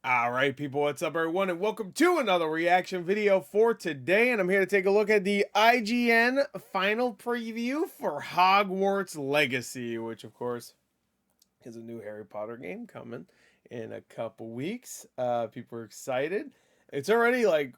Alright people, what's up everyone, and welcome to another reaction video for today, and I'm here to take a look at the IGN final preview for Hogwarts Legacy, which of course is a new Harry Potter game coming in a couple weeks. People are excited. It's already like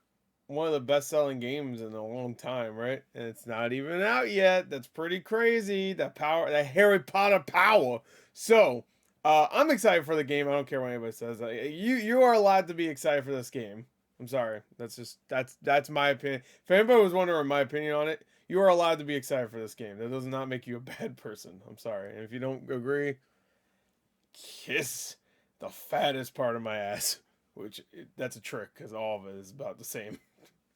one of the best-selling games in a long time, right? And it's not even out yet. That's pretty crazy. That power, that Harry Potter power. So I'm excited for the game. I don't care what anybody says. You are allowed to be excited for this game. I'm sorry. That's my opinion. If anybody was wondering my opinion on it, you are allowed to be excited for this game. That does not make you a bad person. I'm sorry. And if you don't agree, kiss the fattest part of my ass. Which that's a trick because all of it is about the same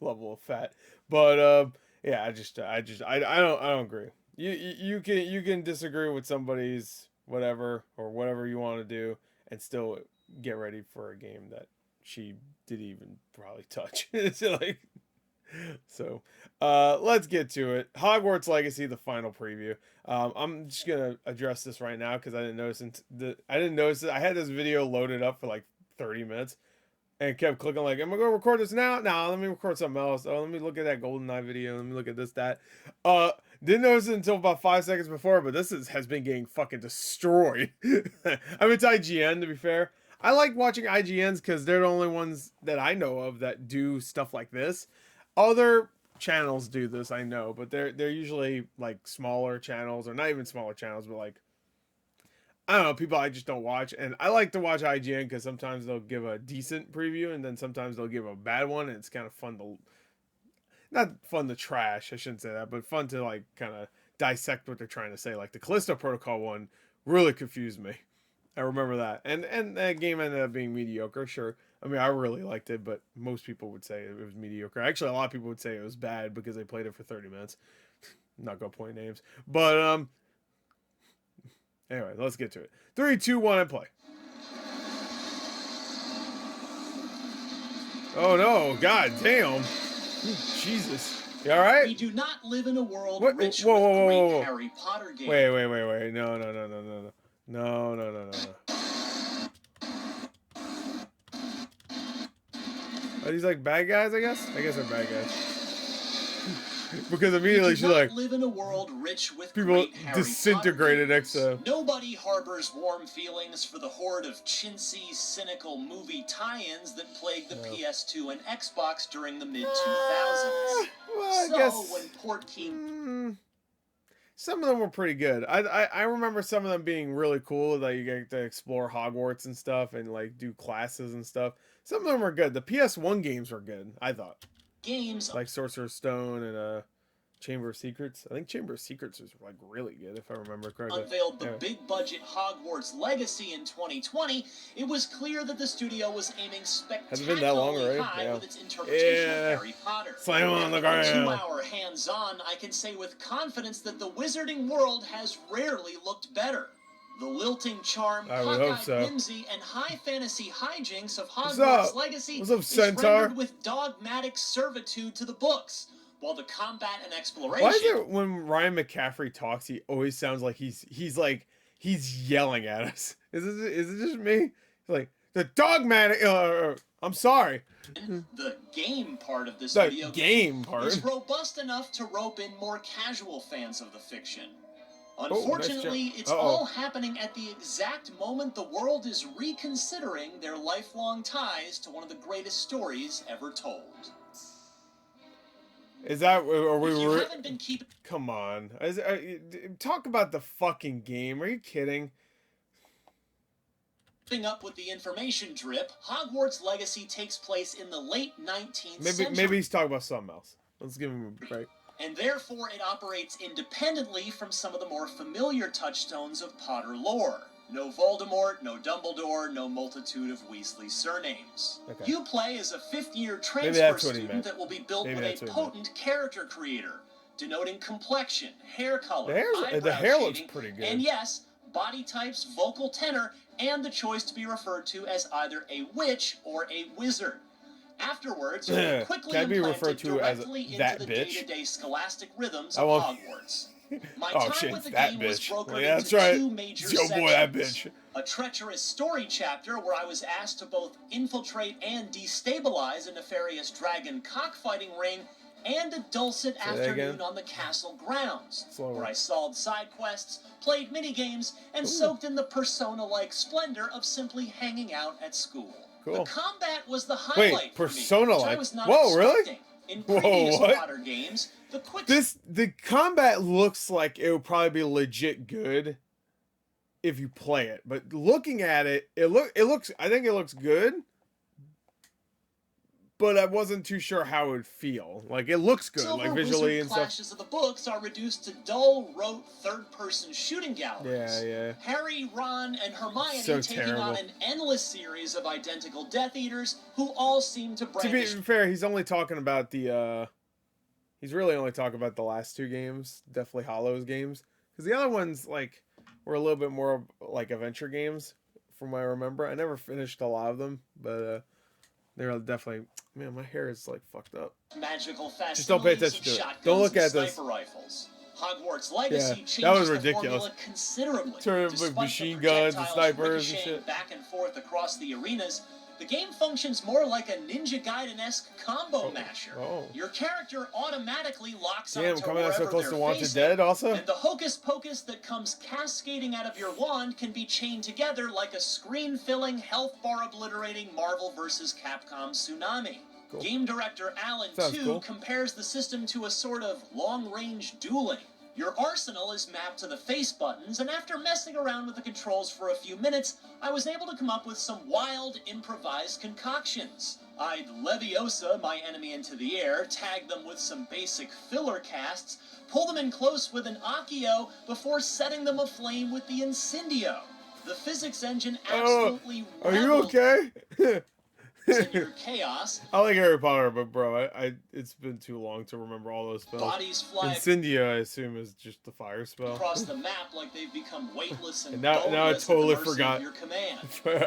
level of fat. But yeah, I don't agree. You can disagree with somebody's whatever or whatever you want to do and still get ready for a game that she didn't even probably touch. It's like, so let's get to it. Hogwarts Legacy, the final preview. I'm just gonna address this right now because I didn't notice it. I had this video loaded up for like 30 minutes and kept clicking like, am I gonna record this now? No, let me record something else. Oh, let me look at that GoldenEye video. Let me look at this, that. Didn't notice it until about 5 seconds before, but this has been getting fucking destroyed. I mean, it's IGN, to be fair. I like watching IGNs because they're the only ones that I know of that do stuff like this. Other channels do this, I know, but they're usually like smaller channels, or not even smaller channels, but like, I don't know, people I just don't watch. And I like to watch IGN because sometimes they'll give a decent preview and then sometimes they'll give a bad one, and it's kind of fun to, not fun to trash, I shouldn't say that, but fun to like kind of dissect what they're trying to say. Like the Callisto Protocol one really confused me. I remember that. And that game ended up being mediocre, sure. I mean, I really liked it, but most people would say it was mediocre. Actually, a lot of people would say it was bad because they played it for 30 minutes. I'm not gonna point names. But anyway, let's get to it. 3, 2, 1, and play. Oh no, god damn. Jesus. You alright? We do not live in a world what? rich whoa, with whoa, great whoa, whoa. Harry Potter games. Wait. No. Are these like bad guys, I guess? I guess they're bad guys. Because immediately she's like, live in a world rich with people great Harry disintegrated next to. Nobody harbors warm feelings for the horde of chintzy, cynical movie tie-ins that plagued the PS2 and Xbox during the mid-2000s. Well, I guess when Portkey... some of them were pretty good. I remember some of them being really cool, that you get to explore Hogwarts and stuff and like do classes and stuff. Some of them were good. The PS1 games were good, I thought. Games like Sorcerer's Stone and Chamber of Secrets. I think Chamber of Secrets was like really good, if I remember correctly. Unveiled the big-budget Hogwarts Legacy in 2020. It was clear that the studio was aiming spectacularly high with its interpretation of Harry Potter. Slam on the ground. 2-hour hands-on, I can say with confidence that the wizarding world has rarely looked better. The lilting charm, cockeyed whimsy, and high fantasy hijinks of Hogwarts Legacy is rendered with dogmatic servitude to the books, while the combat and exploration... Why is it when Ryan McCaffrey talks, he always sounds like he's yelling at us? Is it just me? He's like, the dogmatic... I'm sorry. The game part of this video game is robust enough to rope in more casual fans of the fiction. Unfortunately, nice it's all happening at the exact moment the world is reconsidering their lifelong ties to one of the greatest stories ever told. Is that, are we... haven't been keeping... Come on. Talk about the fucking game. Are you kidding? Keeping up with the information drip, Hogwarts Legacy takes place in the late 19th century. Maybe he's talking about something else. Let's give him a break. And therefore it operates independently from some of the more familiar touchstones of Potter lore. No Voldemort, no Dumbledore, no multitude of Weasley surnames. Okay. You play as a fifth-year transfer student that will be built with a potent character creator, denoting complexion, hair color, the hair looks pretty good. And yes, body types, vocal tenor, and the choice to be referred to as either a witch or a wizard. Afterwards, you'll quickly Can I be referred to as directly that into the bitch? day-to-day scholastic rhythms of Hogwarts. My Oh time shit, with the that game was bitch. broken Yeah, into that's right. two major Yo, boy, that sections. bitch. A treacherous story chapter where I was asked to both infiltrate and destabilize a nefarious dragon cockfighting ring, and a dulcet afternoon on the castle grounds, where I solved side quests, played minigames, and soaked in the Persona-like splendor of simply hanging out at school. Cool. The combat was the highlight for me, which I was not Whoa, expecting. really? In previous Potter games, the combat looks like it would probably be legit good if you play it, but looking at it, I think it looks good, but I wasn't too sure how it would feel. Like, it looks good, like visually and stuff. Clashes of the books are reduced to dull, rote, third-person shooting galleries. Yeah. Harry, Ron, and Hermione taking on an endless series of identical Death Eaters who all seem to brandish... To be fair, he's only talking about the, he's really only talking about the last two games, Deathly Hallows games, because the other ones, like, were a little bit more, like, adventure games, from what I remember. I never finished a lot of them, but, they're definitely... Man, my hair is, like, fucked up. Magical just don't pay attention to it. Don't look at this. Rifles. Hogwarts Legacy changes that was the ridiculous. formula considerably. Turn with machine guns and snipers and shit. Back and forth across the arenas, the game functions more like a Ninja Gaiden-esque combo masher. Your character automatically locks onto coming out so close to Wanted facing, Dead also? and the hocus pocus that comes cascading out of your wand can be chained together like a screen-filling, health bar obliterating Marvel vs. Capcom tsunami. Cool. Game director Alan, compares the system to a sort of long-range dueling. Your arsenal is mapped to the face buttons, and after messing around with the controls for a few minutes, I was able to come up with some wild, improvised concoctions. I'd Leviosa my enemy into the air, tag them with some basic filler casts, pull them in close with an Accio before setting them aflame with the Incendio. The physics engine absolutely Are you okay? Chaos. I like Harry Potter, but bro, it's been too long to remember all those spells. Bodies fly. Incendio, I assume, is just the fire spell. Across the map, like they've become weightless and now I totally forgot your command.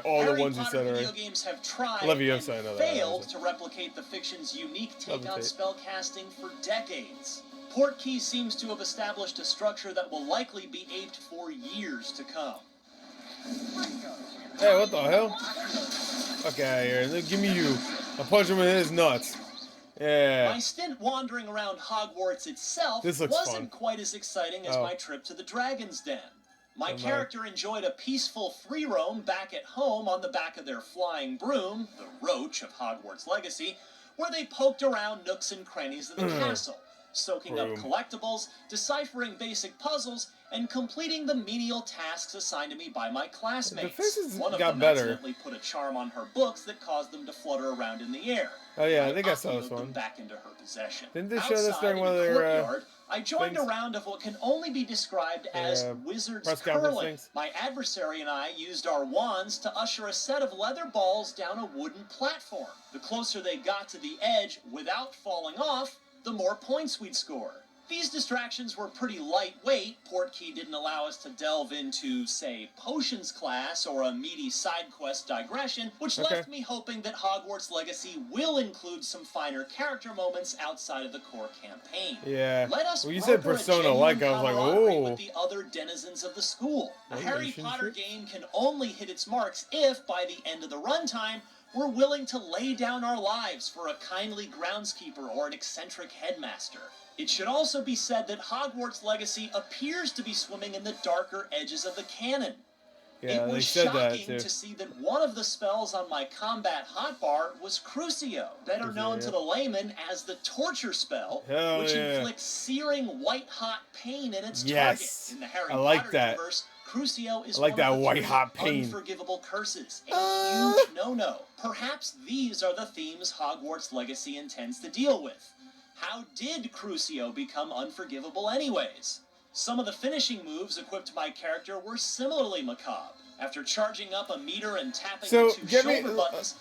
all Harry the ones Potter you said video already. Games have tried Leviosa, and failed to replicate the fiction's unique take on spellcasting for decades. Portkey seems to have established a structure that will likely be aped for years to come. Hey, what the hell? Fuck out of here. Give me you. I'll punch him in his nuts. Yeah. My stint wandering around Hogwarts itself wasn't quite as exciting as my trip to the Dragon's Den. My character enjoyed a peaceful free roam back at home on the back of their flying broom, the Roach of Hogwarts Legacy, where they poked around nooks and crannies of the castle, soaking up collectibles, deciphering basic puzzles, and completing the menial tasks assigned to me by my classmates. One of them accidentally put a charm on her books that caused them to flutter around in the air. Oh yeah, I think I saw this one. Back into her possession. Didn't they show this during one of their I joined a round of what can only be described as wizard's curling. My adversary and I used our wands to usher a set of leather balls down a wooden platform. The closer they got to the edge without falling off, the more points we'd score. These distractions were pretty lightweight. Portkey didn't allow us to delve into, say, potions class or a meaty side quest digression, which left me hoping that Hogwarts Legacy will include some finer character moments outside of the core campaign. Yeah. Let us well, you said Persona-like, I was like, oh. With the other denizens of the school. A Harry Potter game can only hit its marks if, by the end of the runtime, we're willing to lay down our lives for a kindly groundskeeper or an eccentric headmaster. It should also be said that Hogwarts Legacy appears to be swimming in the darker edges of the canon. Yeah, it was shocking to see that one of the spells on my combat hotbar was Crucio, better known to the layman as the torture spell, which inflicts searing white-hot pain in its target. In the Harry Potter universe, Crucio is one of the unforgivable curses, a huge no-no. Perhaps these are the themes Hogwarts Legacy intends to deal with. How did Crucio become unforgivable anyways? Some of the finishing moves equipped my character were similarly macabre. After charging up a meter and tapping the two shoulder buttons...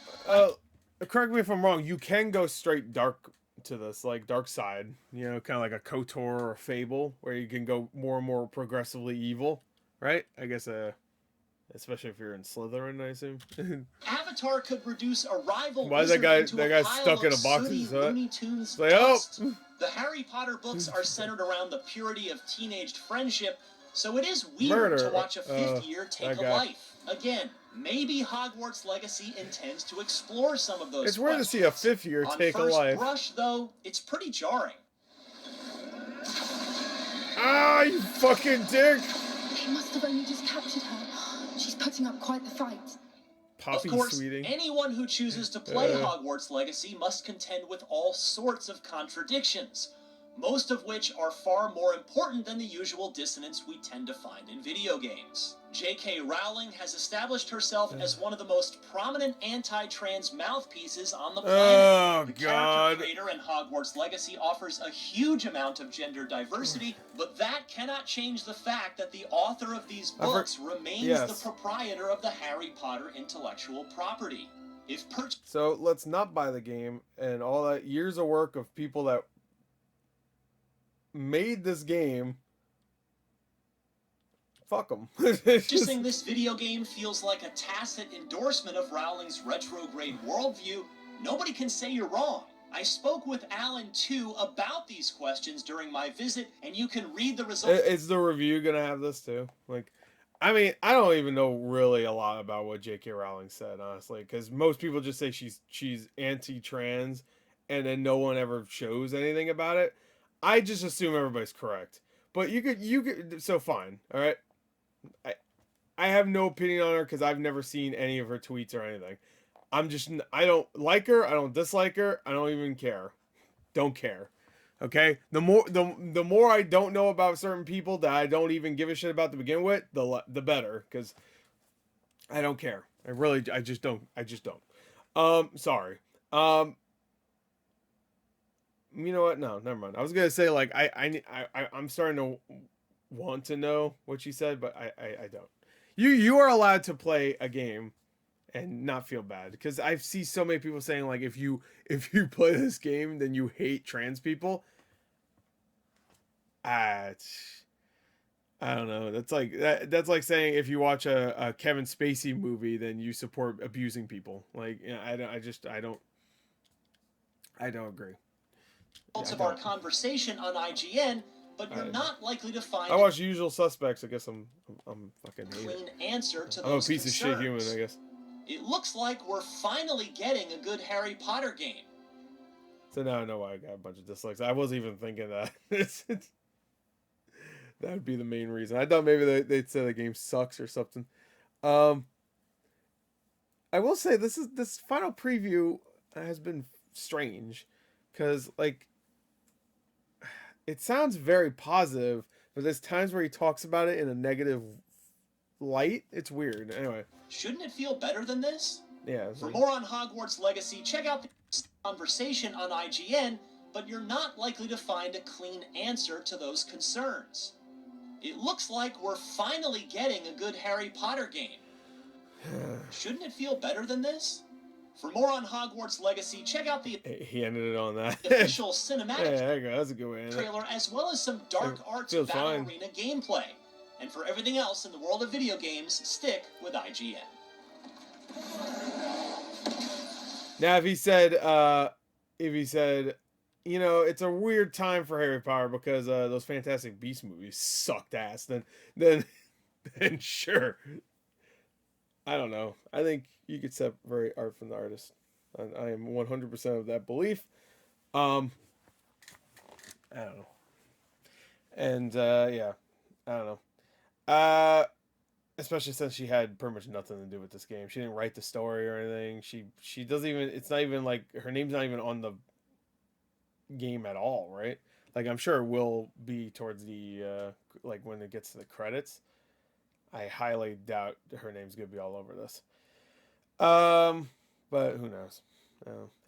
correct me if I'm wrong, you can go straight dark to this, like dark side. You know, kind of like a KOTOR or a Fable, where you can go more and more progressively evil, right? I guess, especially if you're in Slytherin, I assume. Avatar could reduce a rival Why is that wizard guy into a pile stuck in of a box? sooty Is that? Looney Tunes Like, dust. oh. The Harry Potter books are centered around the purity of teenaged friendship, so it is weird Murder. to watch a fifth year take a guy. life. Again, maybe Hogwarts Legacy intends to explore some of those It's weird to see a fifth year take a life. On first brush, though, it's pretty jarring. Ah, you fucking dick! He must have only just captured her. She's putting up quite the fight. Poppy of course, sweeting. anyone who chooses to play Hogwarts Legacy must contend with all sorts of contradictions, most of which are far more important than the usual dissonance we tend to find in video games. J.K. Rowling has established herself as one of the most prominent anti-trans mouthpieces on the planet. Oh, the God. character creator in Hogwarts Legacy offers a huge amount of gender diversity, but that cannot change the fact that the author of these books remains the proprietor of the Harry Potter intellectual property. So let's not buy the game and all that years of work of people that made this game. Fuck them. Purchasing this video game feels like a tacit endorsement of Rowling's retrograde worldview. Nobody can say you're wrong. I spoke with Alan, too, about these questions during my visit, and you can read the results. Is the review gonna have this, too? Like, I mean, I don't even know really a lot about what J.K. Rowling said, honestly, because most people just say she's anti-trans, and then no one ever shows anything about it. I just assume everybody's correct. But you could, so fine, all right? I have no opinion on her because I've never seen any of her tweets or anything. I don't like her. I don't dislike her. I don't even care. Don't care. Okay? The more I don't know about certain people that I don't even give a shit about to begin with, the better, because I don't care. I just don't. Sorry. You know what? No, never mind. I was gonna say, like, I'm starting to want to know what she said, but I don't. You are allowed to play a game and not feel bad, because I see so many people saying, like, if you play this game, then you hate trans people. I don't know. That's like saying if you watch a Kevin Spacey movie, then you support abusing people. Like, you know, I don't agree. Of our conversation on IGN, but you're not likely to find. I watch Usual Suspects. I guess I'm fucking clean answer to I'm those a piece concerns. of shit human, I guess. It looks like we're finally getting a good Harry Potter game. So now I know why I got a bunch of dislikes. I wasn't even thinking that. That would be the main reason. I thought maybe they'd say the game sucks or something. I will say this final preview has been strange, because, like, it sounds very positive, but there's times where he talks about it in a negative light. It's weird. Anyway. Shouldn't it feel better than this? Yeah. For more on Hogwarts Legacy, check out the conversation on IGN, but you're not likely to find a clean answer to those concerns. It looks like we're finally getting a good Harry Potter game. Shouldn't it feel better than this? For more on Hogwarts Legacy, check out the He ended it on that. official cinematic there you go. That's a good way. trailer, as well as some Dark Arts Battle Arena gameplay. And for everything else in the world of video games, stick with IGN. Now, if he said, you know, it's a weird time for Harry Potter because those Fantastic Beasts movies sucked ass, then sure. I don't know. I think you could separate art from the artist. I am 100% of that belief. I don't know. And yeah, I don't know. Especially since she had pretty much nothing to do with this game. She didn't write the story or anything. She doesn't even. It's not even like her name's not even on the game at all, right? Like, I'm sure it will be towards the like when it gets to the credits. I highly doubt her name's gonna be all over this. But who knows?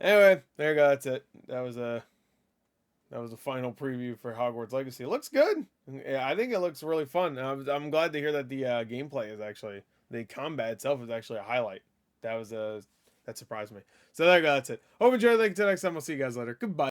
Anyway, there you go. That's it. That was the final preview for Hogwarts Legacy. It looks good. Yeah, I think it looks really fun. I'm glad to hear that the gameplay is actually, the combat itself is actually a highlight. That surprised me. So there you go. That's it. Hope you enjoyed. Thank you. Till next time. We'll see you guys later. Goodbye.